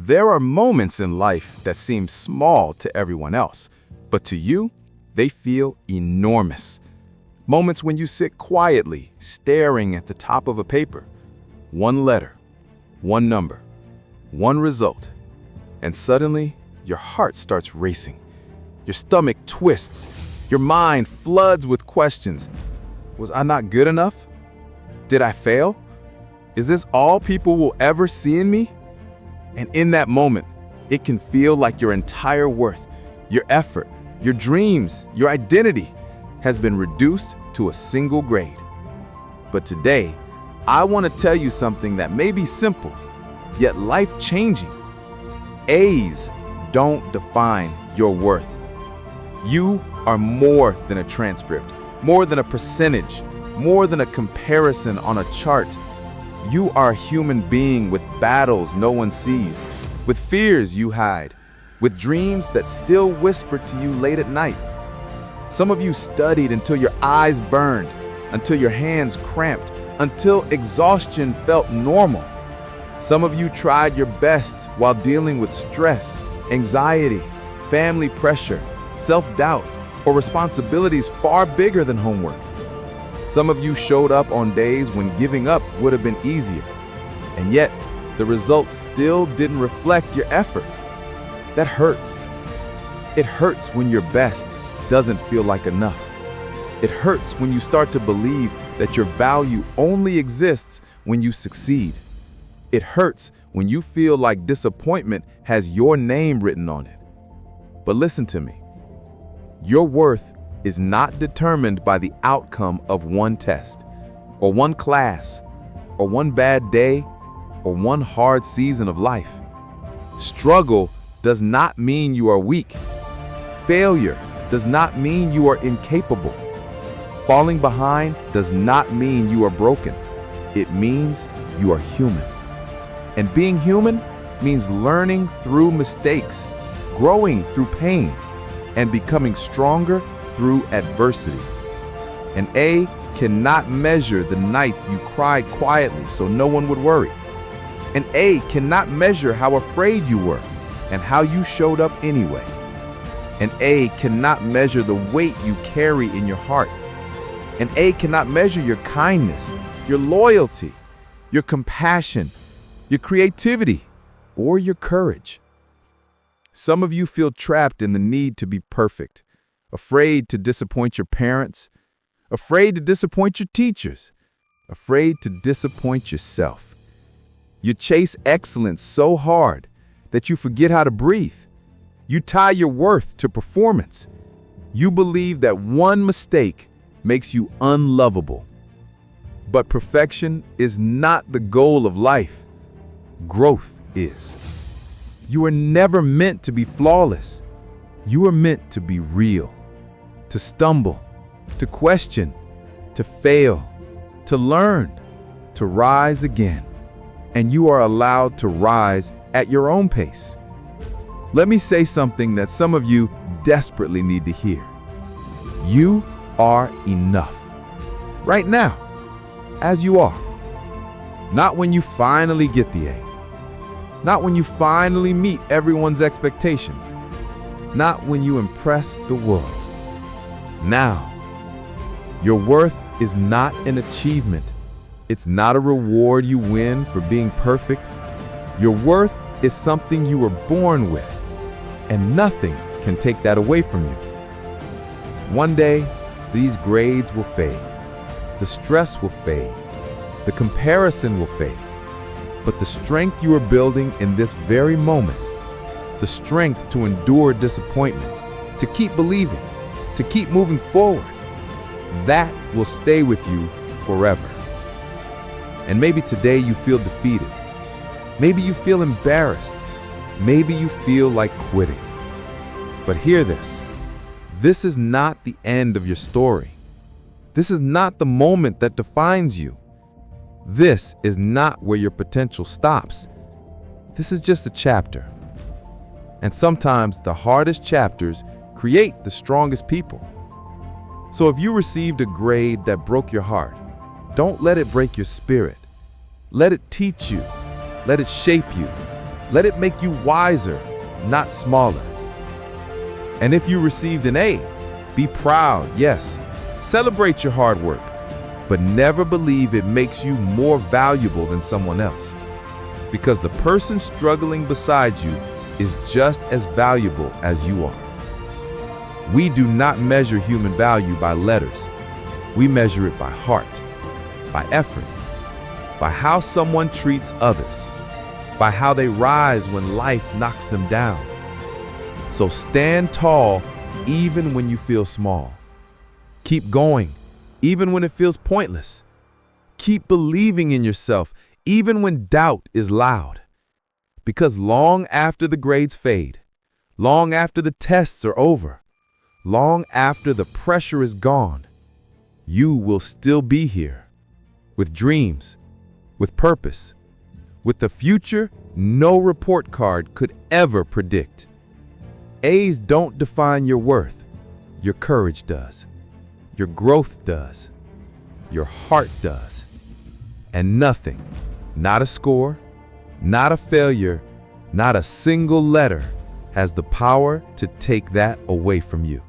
There are moments in life that seem small to everyone else, but to you, they feel enormous. Moments when you sit quietly, staring at the top of a paper. One letter, one number, one result, and suddenly your heart starts racing. Your stomach twists. Your mind floods with questions. Was I not good enough? Did I fail? Is this all people will ever see in me? And in that moment, it can feel like your entire worth, your effort, your dreams, your identity has been reduced to a single grade. But today, I want to tell you something that may be simple, yet life-changing. A's don't define your worth. You are more than a transcript, more than a percentage, more than a comparison on a chart. You are a human being with battles no one sees, with fears you hide, with dreams that still whisper to you late at night. Some of you studied until your eyes burned, until your hands cramped, until exhaustion felt normal. Some of you tried your best while dealing with stress, anxiety, family pressure, self-doubt, or responsibilities far bigger than homework. Some of you showed up on days when giving up would have been easier, and yet the results still didn't reflect your effort. That hurts. It hurts when your best doesn't feel like enough. It hurts when you start to believe that your value only exists when you succeed. It hurts when you feel like disappointment has your name written on it. But listen to me. Your worth is not determined by the outcome of one test, or one class, or one bad day, or one hard season of life. Struggle does not mean you are weak. Failure does not mean you are incapable. Falling behind does not mean you are broken. It means you are human. And being human means learning through mistakes, growing through pain, and becoming stronger through adversity. An A cannot measure the nights you cried quietly so no one would worry. An A cannot measure how afraid you were and how you showed up anyway. An A cannot measure the weight you carry in your heart. An A cannot measure your kindness, your loyalty, your compassion, your creativity, or your courage. Some of you feel trapped in the need to be perfect, afraid to disappoint your parents, afraid to disappoint your teachers, afraid to disappoint yourself. You chase excellence so hard that you forget how to breathe. You tie your worth to performance. You believe that one mistake makes you unlovable. But perfection is not the goal of life. Growth is. You are never meant to be flawless. You are meant to be real, to stumble, to question, to fail, to learn, to rise again. And you are allowed to rise at your own pace. Let me say something that some of you desperately need to hear. You are enough. Right now, as you are. Not when you finally get the A. Not when you finally meet everyone's expectations. Not when you impress the world. Now, your worth is not an achievement. It's not a reward you win for being perfect. Your worth is something you were born with, and nothing can take that away from you. One day, these grades will fade. The stress will fade. The comparison will fade. But the strength you are building in this very moment, the strength to endure disappointment, to keep believing, to keep moving forward, that will stay with you forever. And maybe today you feel defeated. Maybe you feel embarrassed. Maybe you feel like quitting. But hear this. This is not the end of your story. This is not the moment that defines you. This is not where your potential stops. This is just a chapter. And sometimes the hardest chapters create the strongest people. So if you received a grade that broke your heart, don't let it break your spirit. Let it teach you. Let it shape you. Let it make you wiser, not smaller. And if you received an A, be proud, yes. Celebrate your hard work, but never believe it makes you more valuable than someone else. Because the person struggling beside you is just as valuable as you are. We do not measure human value by letters. We measure it by heart, by effort, by how someone treats others, by how they rise when life knocks them down. So stand tall even when you feel small. Keep going even when it feels pointless. Keep believing in yourself even when doubt is loud. Because long after the grades fade, long after the tests are over, long after the pressure is gone, you will still be here, with dreams, with purpose, with the future no report card could ever predict. A's don't define your worth. Your courage does. Your growth does. Your heart does. And nothing, not a score, not a failure, not a single letter, has the power to take that away from you.